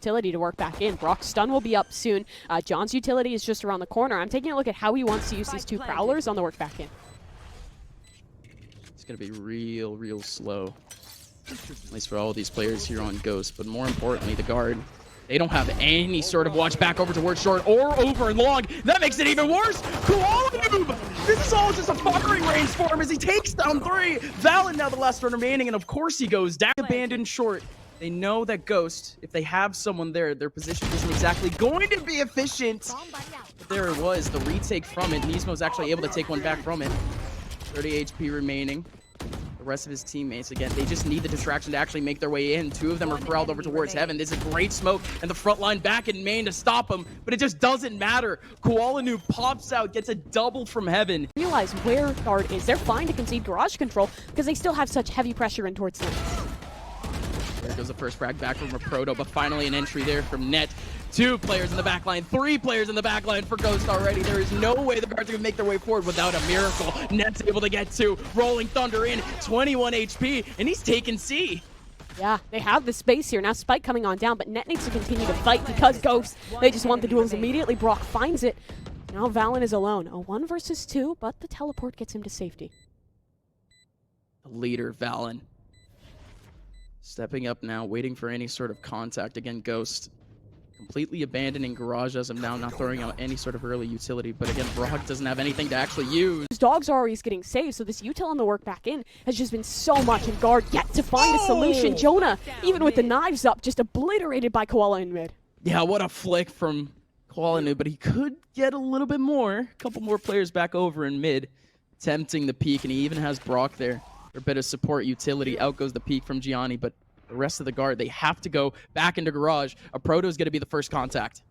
utility to work back in. Brock's stun will be up soon. John's utility is just around the corner. I'm taking a look at how he wants to use these two prowlers on the work back in. It's going to be real slow. At least for all of these players here on Ghost. But more importantly, the guard, they don't have any sort of watch back over towards short or over and long. That makes it even worse. Koala! This is all just a firing range for him as he takes down 3. Valen now the last one remaining, and of course he goes down. Abandoned short. They know that Ghost, if they have someone there, their position isn't exactly going to be efficient. But there it was, the retake from it. Nismo's actually able to take one back from it. 30 HP remaining. The rest of his teammates, again, they just need the distraction to actually make their way in. 2 of them are corralled over towards Heaven. This is a great smoke, and the front line back in main to stop him, but it just doesn't matter. Koala Noob pops out, gets a double from Heaven. Realize where guard is. They're fine to concede garage control because they still have such heavy pressure in towards them. There goes the first frag back from a Proto, but finally an entry there from Net. 2 players in the back line, 3 players in the back line for Ghost already. There is no way the guards are going to make their way forward without a miracle. Net's able to get 2. Rolling Thunder in, 21 HP, and he's taking C. Yeah, they have the space here. Now Spike coming on down, but Net needs to continue to fight because Ghost, they just want the duels immediately. Brock finds it. Now Valen is alone. A 1 versus 2, but the teleport gets him to safety. Leader Valen. Stepping up now, waiting for any sort of contact. Again, Ghost completely abandoning garage as of now, not throwing out any sort of early utility. But again, Brock doesn't have anything to actually use. His dogs are always getting saved, so this util on the work back in has just been so much, and guard yet to find a solution. Jonah, even with the knives up, just obliterated by Koala in mid. Yeah, what a flick from Koala Noob, but he could get a little bit more. A couple more players back over in mid, tempting the peak, and he even has Brock there. For a bit of support utility. Out goes the peak from Gianni, but the rest of the guard, they have to go back into garage. A Proto is going to be the first contact.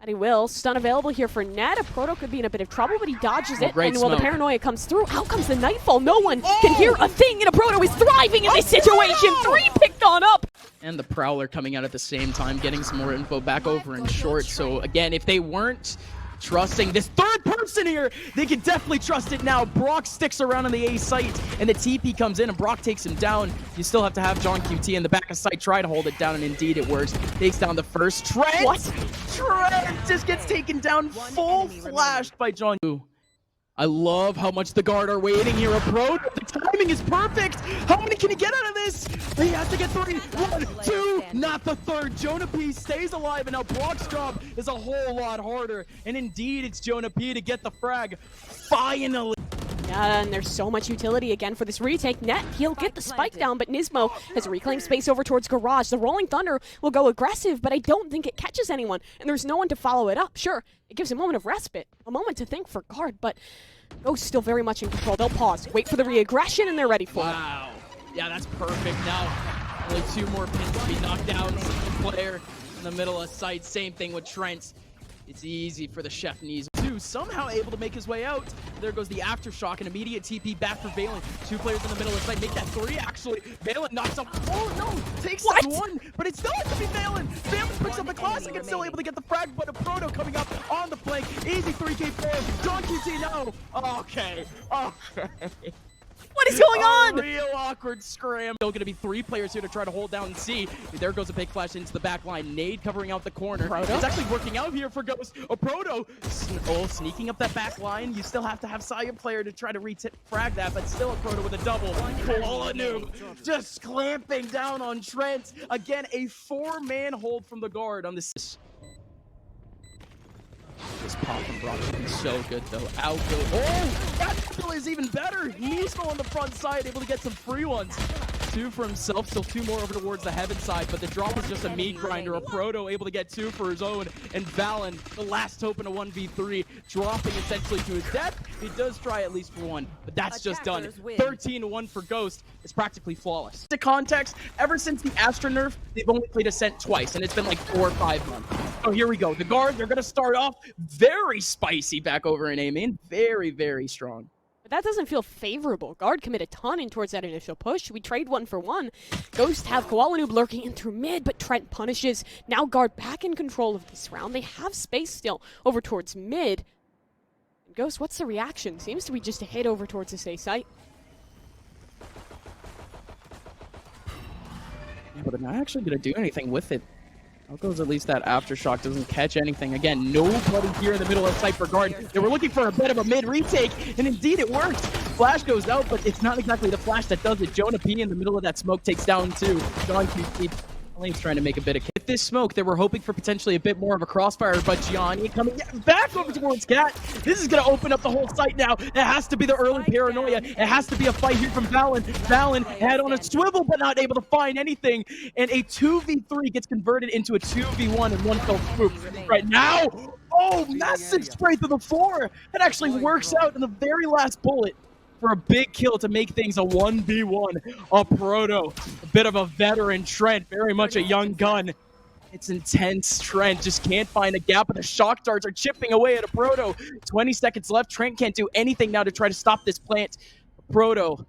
And he will. Stun available here for Ned. A Proto could be in a bit of trouble, but he dodges it. Great and smoke. while the paranoia comes through, out comes the Nightfall. No one can hear a thing, and a Proto is thriving in this situation. 3 picked on up. And the Prowler coming out at the same time, getting some more info back over in short. So again, if they weren't trusting this third person here, they can definitely trust it now. Brock sticks around on the A site, and the TP comes in, and Brock takes him down. You still have to have John QT in the back of site try to hold it down, and indeed it works. Takes down the first. Trent! What? Trent just gets taken down, full flashed by John. I love how much the guard are waiting here. A Pro, the timing is perfect. How many can he get out of this? He has to get 3. 1, 2, not the third. Jonah P stays alive, and now Brock's job is a whole lot harder. And indeed, it's Jonah P to get the frag. Finally. Yeah, and there's so much utility again for this retake. Net, he'll get the spike down, but Nismo has reclaimed space over towards garage. The Rolling Thunder will go aggressive, but I don't think it catches anyone, and there's no one to follow it up. Sure, it gives a moment of respite, a moment to think for guard, but Ghost still very much in control. They'll pause, wait for the re-aggression, and they're ready for it. Wow. Yeah, that's perfect. Now, only 2 more pins to be knocked down. Single player in the middle of sight. Same thing with Trent. It's easy for the Chef Knees. 2 somehow able to make his way out. There goes the Aftershock, an immediate TP back for Valen. 2 players in the middle of the site. Make that 3, actually. Valen knocks up. Oh, no. Takes that 1, but it still has to be Valen. Valen picks up the classic and still able to get the frag, but a Proto coming up on the flank. Easy 3k4. John QT, no. Okay. What is going on? Real awkward scram. Still going to be 3 players here to try to hold down C. There goes a big flash into the back line. Nade covering out the corner. Proto? It's actually working out here for Ghost. A Proto sneaking up that back line. You still have to have Saya player to try to frag that, but still a Proto with a double. Koala Noob just clamping down on Trent. Again, a 4-man hold from the guard on this. This pop from Brock is so good though. Out goes. Oh, that still is even better. Nismo on the front side, able to get some free ones. 2 for himself, still 2 more over towards the Heaven side, but the drop is just a meat grinder. A Proto able to get 2 for his own, and Valen, the last hope in a 1v3, dropping essentially to his death. He does try at least for 1, but that's just done. 13-1 for Ghost. It's practically flawless. The context, ever since the Astra nerf, they've only played Ascent twice, and it's been like 4 or 5 months. So here we go. The guard, they're going to start off very spicy back over in A-main. Very, very strong. But that doesn't feel favorable. Guard commit a ton in towards that initial push. We trade 1 for 1. Ghost have Koala Noob lurking in through mid, but Trent punishes. Now Guard back in control of this round. They have space still over towards mid. Ghost, what's the reaction? Seems to be just a hit over towards this A site. Yeah, but they're not actually going to do anything with it. How goes at least that aftershock doesn't catch anything. Again, nobody here in the middle of sight for guard. They were looking for a bit of a mid retake, and indeed it worked. Flash goes out, but it's not exactly the flash that does it. Jonah P in the middle of that smoke takes down two. John QT Lane's trying to make a bit of with this smoke. They were hoping for potentially a bit more of a crossfire, but Gianni coming back over towards Cat. This is going to open up the whole site now. It has to be the early paranoia. It has to be a fight here from Valen. Valen had on a swivel, but not able to find anything. And a 2v3 gets converted into a 2v1 in one fell swoop. Right now, oh, massive spray through the floor. It actually works out in the very last bullet for a big kill to make things a 1v1. A Proto, a bit of a veteran. Trent, very much a young gun. It's intense. Trent just can't find a gap, but the shock darts are chipping away at a Proto. 20 seconds left. Trent can't do anything now to try to stop this plant. Proto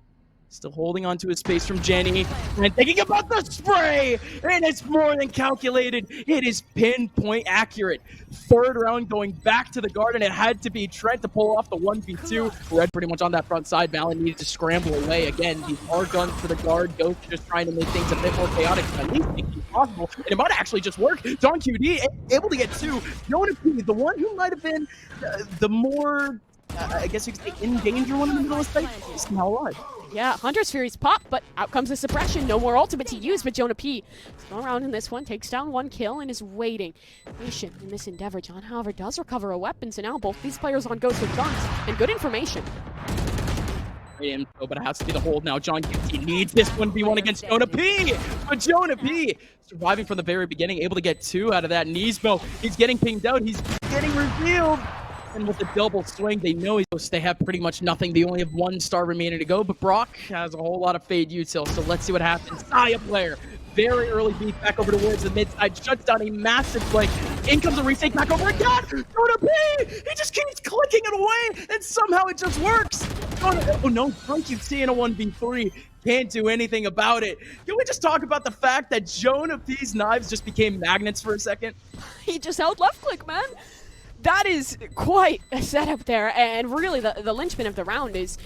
still holding on to his space from Jenny and thinking about the spray, and it's more than calculated. It is pinpoint accurate. Third round going back to the guard, and it had to be Trent to pull off the 1v2. Red pretty much on that front side. Valen needed to scramble away. Again, these are guns for the guard. Ghost just trying to make things a bit more chaotic, at least make it possible. And it might actually just work. Don QD able to get two. Jonah P, the one who might have been the more, I guess you could say, in danger one in the middle of the site, is now alive. Yeah, Hunter's Fury's pop, but out comes the suppression. No more ultimate to use, but Jonah P. still around in this one, takes down one kill and is waiting. Patient in this endeavor. John, however, does recover a weapon, so now both these players on Ghost with guns and good information. But it has to be the hold now. John QT needs this 1v1 against Jonah P. But Jonah P surviving from the very beginning, able to get two out of that. Nismo, he's getting pinged out. He's getting revealed. And with the double swing, they know they have pretty much nothing. They only have 1 star remaining to go, but Brock has a whole lot of fade util, so let's see what happens. Saya player, very early beat back over towards the mid side, shuts down a massive flank. In comes a retake back over again. Jonah P! He just keeps clicking it away, and somehow it just works. Oh no, Drunk QT in a 1v3. Can't do anything about it. Can we just talk about the fact that Jonah P's knives just became magnets for a second? He just held left click, man. That is quite a setup there, and really the linchpin of the round is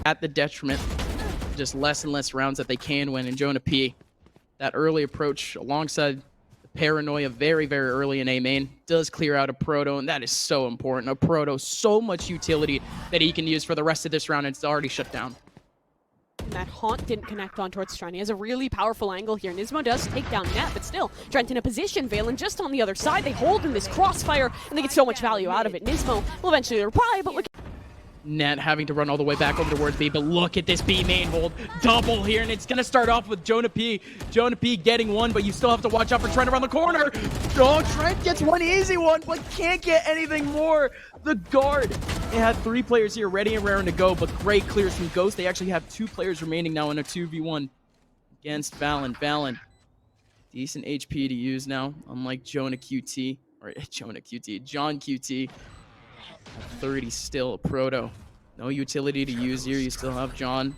at the detriment, just less and less rounds that they can win. And Jonah P, that early approach alongside the paranoia very, very early in A main does clear out a Proto, and that is so important. A Proto, so much utility that he can use for the rest of this round, and it's already shut down. And that haunt didn't connect on towards Trent. He has a really powerful angle here. Nismo does take down Net, but still, Trent in a position. Valen just on the other side. They hold in this crossfire, and they get so much value out of it. Nismo will eventually reply, but look. Net having to run all the way back over towards B, but look at this B main hold. Double here, and it's going to start off with Jonah P. Jonah P getting one, but you still have to watch out for Trent around the corner. Oh, Trent gets one easy one, but can't get anything more. The guard. They had 3 players here ready and raring to go, but great clears from Ghost. They actually have 2 players remaining now in a 2v1 against Valen. Valen, decent HP to use now, unlike Jonah QT, or Jonah QT, John QT. 30 still, a Proto. No utility to use here. You still have John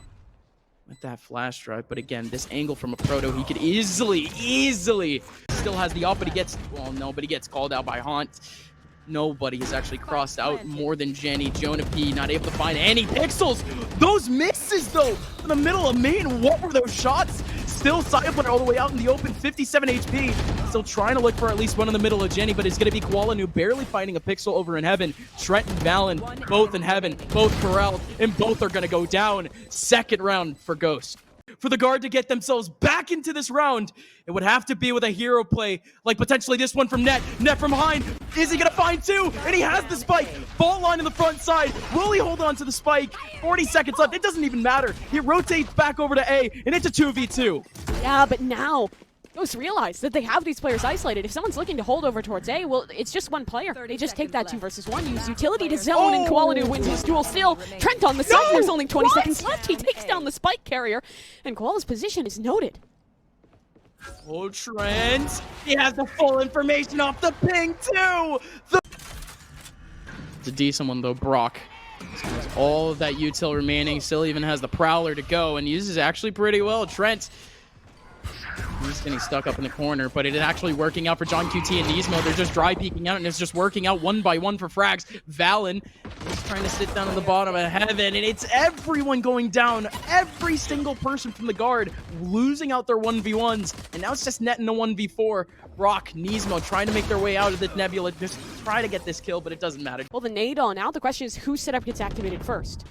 with that flash drive. But again, this angle from a Proto, he could easily still has the up, but he gets, well, no, but he gets called out by Haunt. Nobody has actually crossed out more than Jenny. Jonah P not able to find any pixels. Those misses, though, in the middle of main. What were those shots? Still Cypher all the way out in the open, 57 HP. Still trying to look for at least one in the middle of Jenny, but it's going to be Koalanu barely finding a pixel over in heaven. Trent and Valen, both in heaven, both corralled, and both are going to go down. Second round for Ghost. For the guard to get themselves back into this round, it would have to be with a hero play, like potentially this one from Net. Net from behind. Is he going to find 2? And he has the spike. Ball line in the front side. Will he hold on to the spike? 40 seconds left. It doesn't even matter. He rotates back over to A, and it's a 2v2. Yeah, but now Ghost realize that they have these players isolated. If someone's looking to hold over towards A, well, it's just one player. They just take that 2 versus 1, use utility to zone, and Koalanu wins his duel still. Trent on the side, there's only 20 seconds left. He takes down the spike carrier, and Koala's position is noted. Oh, Trent. He has the full information off the ping, too. It's a decent one, though. Brock has all of that util remaining. Still even has the Prowler to go, and uses actually pretty well. Trent He's getting stuck up in the corner, but it is actually working out for John QT and Nismo. They're just dry peeking out, and it's just working out one by one for frags. Valen is trying to sit down on the bottom of heaven, and it's everyone going down. Every single person from the guard losing out their 1v1s, and now it's just Net in a 1v4. Rock, Nismo trying to make their way out of this nebula, just try to get this kill, but it doesn't matter. Well, the nade on. Now the question is whose setup gets activated first.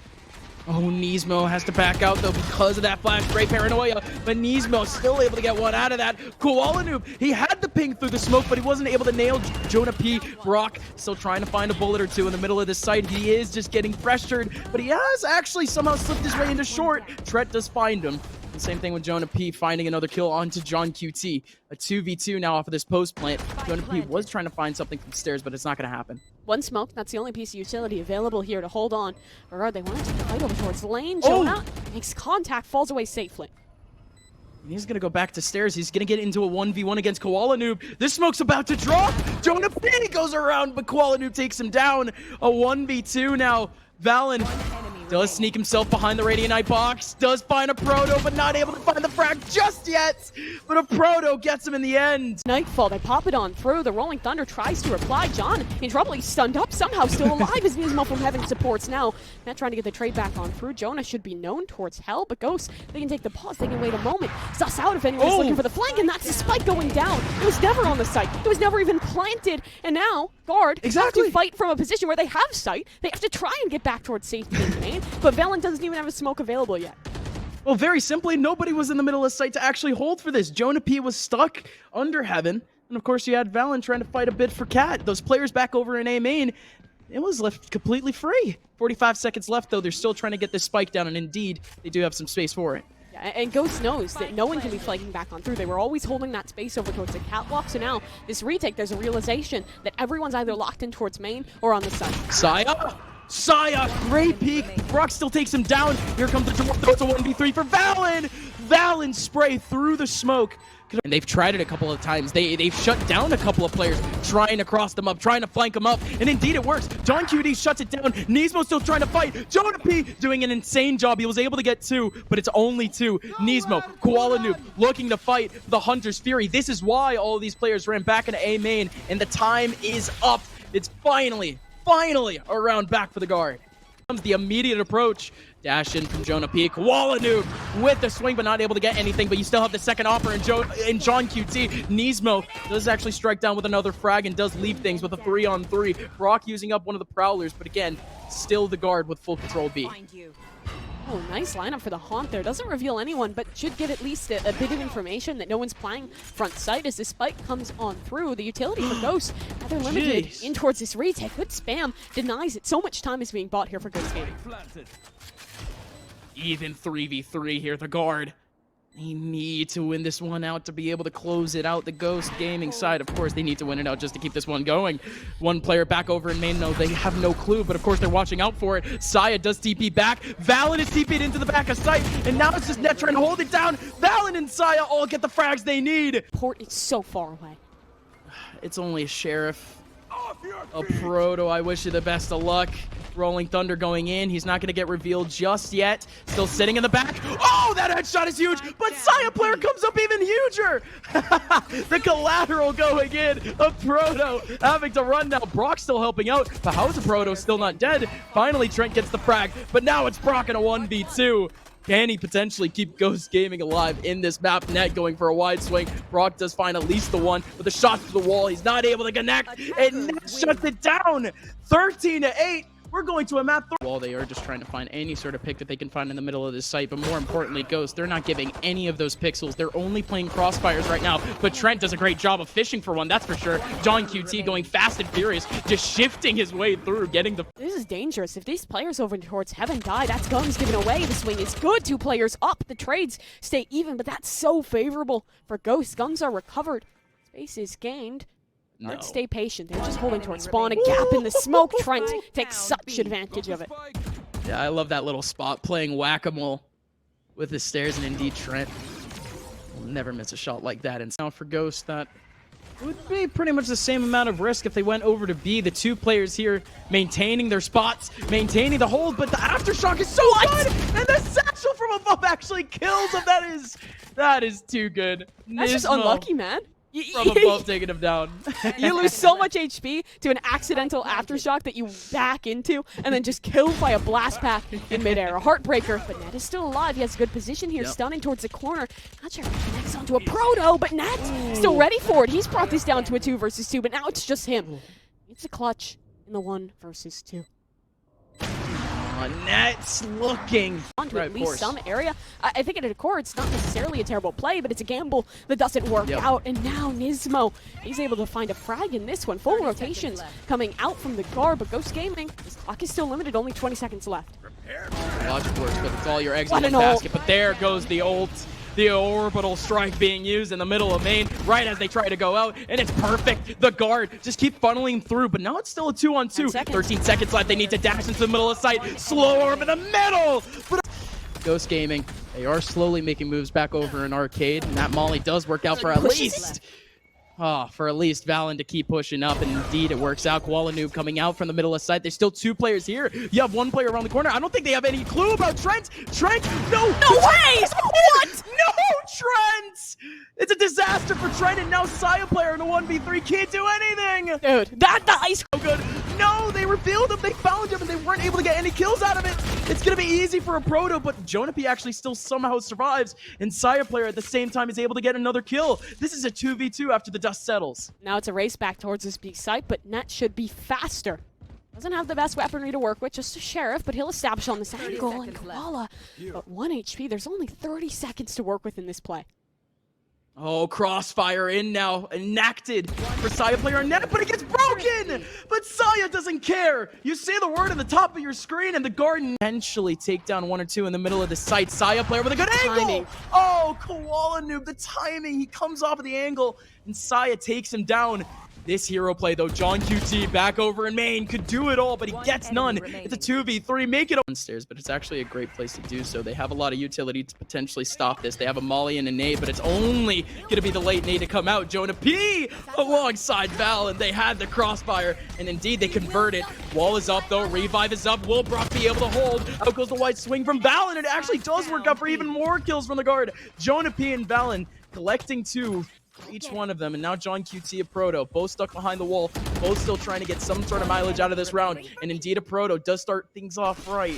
Oh, Nismo has to back out, though, because of that flash. Great paranoia, but Nismo still able to get one out of that. Koala Noob, he had the ping through the smoke, but he wasn't able to nail Jonah P. Brock still trying to find a bullet or two in the middle of this site. He is just getting pressured, but he has actually somehow slipped his way into short. Tret does find him. And same thing with Jonah P. finding another kill onto John QT. A 2v2 now off of this post plant. Jonah P. was trying to find something from the stairs, but it's not going to happen. One smoke, that's the only piece of utility available here to hold on. Or they want to take the fight over towards lane. Jonah makes contact, falls away safely. He's going to go back to stairs. He's going to get into a 1v1 against Koala Noob. This smoke's about to drop. Jonah P. goes around, but Koala Noob takes him down. A 1v2 now. Valen does sneak himself behind the Radiant box, does find a Proto, but not able to find the frag just yet. But a Proto gets him in the end. Nightfall, they pop it on through. The Rolling Thunder tries to reply. John in trouble. He's stunned up, somehow still alive as Nismo from Heaven supports now. Not trying to get the trade back on through. Jonah should be known towards hell, but Ghost, they can take the pause. They can wait a moment. Suss out if anyone's looking for the flank, and that's the spike going down. It was never on the site. It was never even planted. And now, guard have to fight from a position where they have sight. They have to try and get back towards safety in the main, but Valen doesn't even have a smoke available yet. Well, very simply, nobody was in the middle of sight to actually hold for this. Jonah P was stuck under Heaven, and of course you had Valen trying to fight a bit for Cat. Those players back over in A main, it was left completely free. 45 seconds left, though. They're still trying to get this spike down, and indeed, they do have some space for it. Yeah, and Ghost knows that no one can be flanking back on through. They were always holding that space over towards the catwalk, so now this retake, there's a realization that everyone's either locked in towards main or on the side. Saya, great peek. Brock still takes him down. Here comes the dwarf, though. It's a 1v3 for Valen. Valen spray through the smoke. And they've tried it a couple of times. They've shut down a couple of players, trying to cross them up, trying to flank them up. And indeed it works. John QT shuts it down. Nismo still trying to fight. Jonah P doing an insane job. He was able to get two, but it's only two. Nismo, Koala Noob looking to fight the Hunter's Fury. This is why all of these players ran back into A main, and the time is up. It's finally a round back for the guard. Comes the immediate approach. Dash in from Jonah P. Koala Noob with the swing, but not able to get anything. But you still have the second offer in John QT. Nismo does actually strike down with another frag and does leave things with a 3-on-3. Brock using up one of the Prowlers, but again, still the guard with full control B. Oh, nice lineup for the Haunt there. Doesn't reveal anyone, but should give at least a bit of information that no one's playing front side as the spike comes on through. The utility for Ghost, rather limited in towards this retake. Good spam, denies it. So much time is being bought here for Ghost Gaming. Even 3v3 here, the guard. They need to win this one out to be able to close it out. The Ghost Gaming side, of course, they need to win it out just to keep this one going. One player back over in main, no, they have no clue, but of course they're watching out for it. Saya does TP back. Valen is TP'd into the back of sight, and now it's just Net trying to hold it down. Valen and Saya all get the frags they need. Port is so far away. It's only a Sheriff. A Proto, I wish you the best of luck. Rolling Thunder going in. He's not going to get revealed just yet. Still sitting in the back. Oh, that headshot is huge, but Saya player comes up even huger. The collateral going in. A Proto having to run now. Brock still helping out, but how's a Proto still not dead? Finally, Trent gets the frag, but now it's Brock in a 1v2. Can he potentially keep Ghost Gaming alive in this map? Net going for a wide swing. Brock does find at least the one, but the shot to the wall, he's not able to connect, and Net shuts it down. 13-8. We're going to a map. While they are just trying to find any sort of pick that they can find in the middle of this site, but more importantly, Ghost, they're not giving any of those pixels. They're only playing crossfires right now, but Trent does a great job of fishing for one, that's for sure. John QT going fast and furious, just shifting his way through, getting the... This is dangerous. If these players over towards Heaven die, that's guns given away. The swing is good. Two players up. The trades stay even, but that's so favorable for Ghost. Guns are recovered. Space is gained. No. Let's stay patient. They're just holding towards spawn. A gap in the smoke. Trent takes such advantage of it. Yeah, I love that little spot, playing whack-a-mole with the stairs, and indeed Trent will never miss a shot like that. And now for Ghost, that would be pretty much the same amount of risk if they went over to B. The two players here maintaining their spots, maintaining the hold, but the aftershock is so good, and the Satchel from above actually kills him. That is too good. That's just Nismo unlucky, man. from above taking him down. You lose so much HP to an accidental aftershock that you back into and then just killed by a blast pack in midair. A heartbreaker, but Net is still alive. He has a good position here, stunning towards the corner. Not sure if he connects onto a Proto, but Net still ready for it. He's brought this down to a 2 versus 2, but now it's just him. It's a clutch in the 1 versus 2. Net's looking To at least some area. I think at a core, it's not necessarily a terrible play, but it's a gamble that doesn't work out. And now Nismo, he's able to find a frag in this one. Full rotations coming out from the guard, but Ghost Gaming, his clock is still limited, only 20 seconds left. Logic works, but it's all your eggs in one basket. But there goes the ult. The orbital strike being used in the middle of main right as they try to go out, and it's perfect. The guard just keep funneling through, but now it's still a 2-on-2. 13 seconds left. They need to dash into the middle of site. Slow orb in the middle. Ghost Gaming, they are slowly making moves back over in arcade, and that molly does work out for at least Valen to keep pushing up, and indeed it works out. Koala Noob coming out from the middle of site. There's still 2 players here. You have 1 player around the corner. I don't think they have any clue about Trent. Trent, no way! What? No, Trent! It's a disaster for Trent, and now Saya player in a 1v3 can't do anything. Dude, that dice. So good. No, they revealed him. They found him, and they weren't able to get any kills out of it. It's gonna be easy for a Proto, but Jonapi actually still somehow survives, and Saya player at the same time is able to get another kill. This is a 2v2 after the dust settles. Now it's a race back towards this big site, but Net should be faster. Doesn't have the best weaponry to work with, just a Sheriff, but he'll establish on this angle, and Koala, but 1 HP. There's only 30 seconds to work with in this play. Oh, crossfire in now, enacted for Saya player and Net, but it gets broken! But Saya doesn't care! You say the word at the top of your screen, and the guard eventually take down 1 or 2 in the middle of the site. Saya player with a good angle! Timing. Oh, Koala Noob, the timing! He comes off of the angle, and Saya takes him down. This hero play, though, John QT back over in main, could do it all, but he gets none. It's a 2v3, make it downstairs, but it's actually a great place to do so. They have a lot of utility to potentially stop this. They have a molly and a nade, but it's only going to be the late nade to come out. Jonah P alongside Val, and they had the crossfire, and indeed they convert it. Wall is up, though. Revive is up. Will Brock be able to hold? Out goes the white swing from Val, and it actually does work out for even more kills from the guard. Jonah P and Valen collecting 2. Each one of them, and now John QT, a Proto, both stuck behind the wall, both still trying to get some sort of mileage out of this round, and indeed a Proto does start things off right.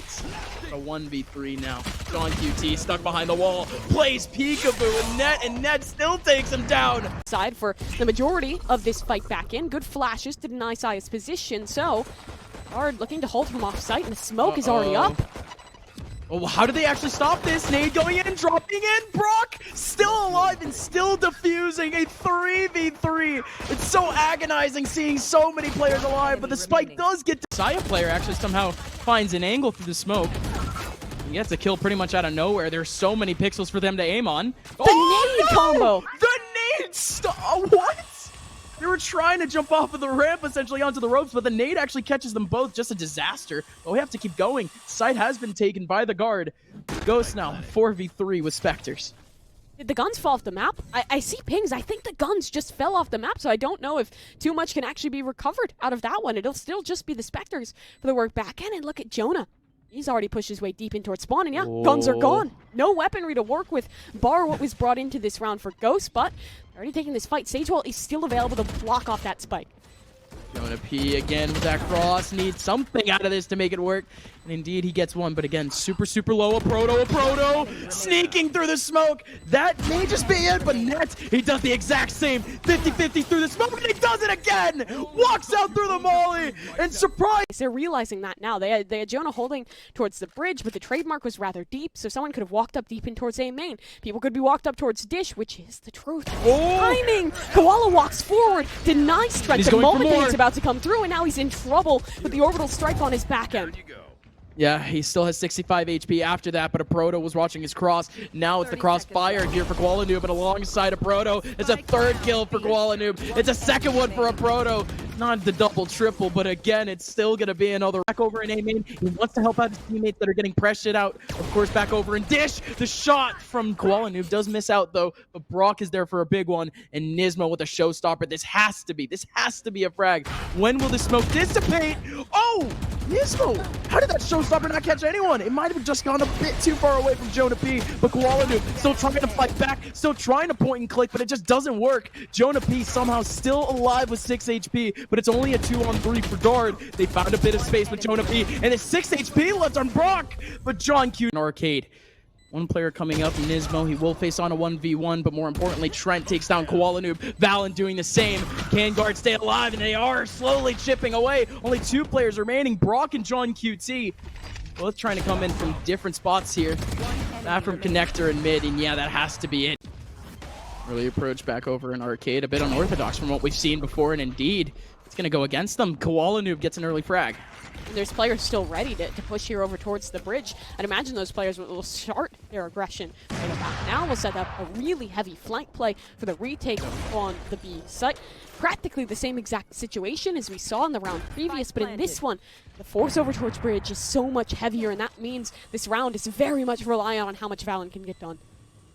A 1v3 now. John QT stuck behind the wall, plays peekaboo, and Net still takes him down. Side for the majority of this fight back in. Good flashes to deny Saya's position, so Guard looking to hold him off site, and the smoke is already up. Oh, how did they actually stop this? Nade going in, dropping in. Brock still alive and still defusing a 3v3. It's so agonizing seeing so many players alive, but the spike does get to Saya player actually somehow finds an angle through the smoke. He gets a kill pretty much out of nowhere. There's so many pixels for them to aim on. The nade combo. The nade what? They were trying to jump off of the ramp, essentially, onto the ropes, but the nade actually catches them both. Just a disaster. But we have to keep going. Site has been taken by the guard. Ghost now, 4v3 with Spectres. Did the guns fall off the map? I see pings. I think the guns just fell off the map, so I don't know if too much can actually be recovered out of that one. It'll still just be the Spectres for the work back end. And look at Jonah. He's already pushed his way deep in towards spawn, and guns are gone. No weaponry to work with, bar what was brought into this round for Ghost, but already taking this fight. Sagewell is still available to block off that spike. Jonah P again with that cross, needs something out of this to make it work. And indeed, he gets one, but again, super low. A proto, sneaking through the smoke. That may just be it, but Net, he does the exact same. 50-50 through the smoke, and he does it again! Walks out through the molly, and surprise! They're realizing that now. They had Jonah holding towards the bridge, but the trademark was rather deep, so someone could have walked up deep in towards A main. People could be walked up towards Dish, which is the truth. Timing! Koala walks forward, denies strength the moment that he's about to come through, and now he's in trouble with the orbital strike on his back end. Yeah, he still has 65 HP after that, but a Proto was watching his cross. Now it's the crossfire here for Koala Noob, and alongside a Proto, it's a 3rd kill for Koala Noob. It's a 2nd one for a Proto. Not the double, triple, but again, it's still going to be another back over in A-main. He wants to help out his teammates that are getting pressured out. Of course, back over in Dish. The shot from Koala Noob does miss out, though, but Brock is there for a big one, and Nismo with a showstopper. This has to be a frag. When will the smoke dissipate? Oh, Nismo! How did that showstopper not catch anyone? It might have just gone a bit too far away from Jonah P, but Koala Noob still trying to fight back, still trying to point and click, but it just doesn't work. Jonah P somehow still alive with 6 HP, but it's only a 2-on-3 for Guard. They found a bit of space with Jonah P, and it's 6 HP left on Brock, but John Q. Arcade. One player coming up, Nismo. He will face on a 1v1, but more importantly, Trent takes down Koala Noob. Valen doing the same. Can Guard stay alive? And they are slowly chipping away. Only 2 players remaining, Brock and John QT. Both trying to come in from different spots here. That from Connector and mid, and yeah, that has to be it. Early approach back over in Arcade. A bit unorthodox from what we've seen before, and indeed, it's going to go against them. Koala Noob gets an early frag. And there's players still ready to push here over towards the bridge. I'd imagine those players will start their aggression right about now. We'll set up a really heavy flank play for the retake on the B site. Practically the same exact situation as we saw in the round previous, but in this one, the force over towards bridge is so much heavier, and that means this round is very much reliant on how much Valen can get done.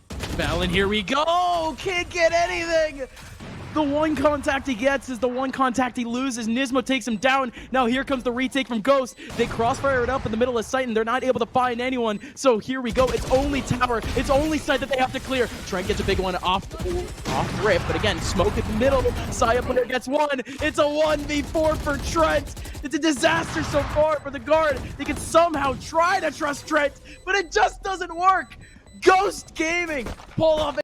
Valen, here we go! Can't get anything! The one contact he gets is the one contact he loses. Nismo takes him down. Now here comes the retake from Ghost. They crossfire it up in the middle of sight, and they're not able to find anyone. So here we go. It's only tower. It's only site that they have to clear. Trent gets a big one off rip, but again, smoke in the middle. Saya player gets one. It's a 1v4 for Trent. It's a disaster so far for the Guard. They can somehow try to trust Trent, but it just doesn't work. Ghost Gaming pull off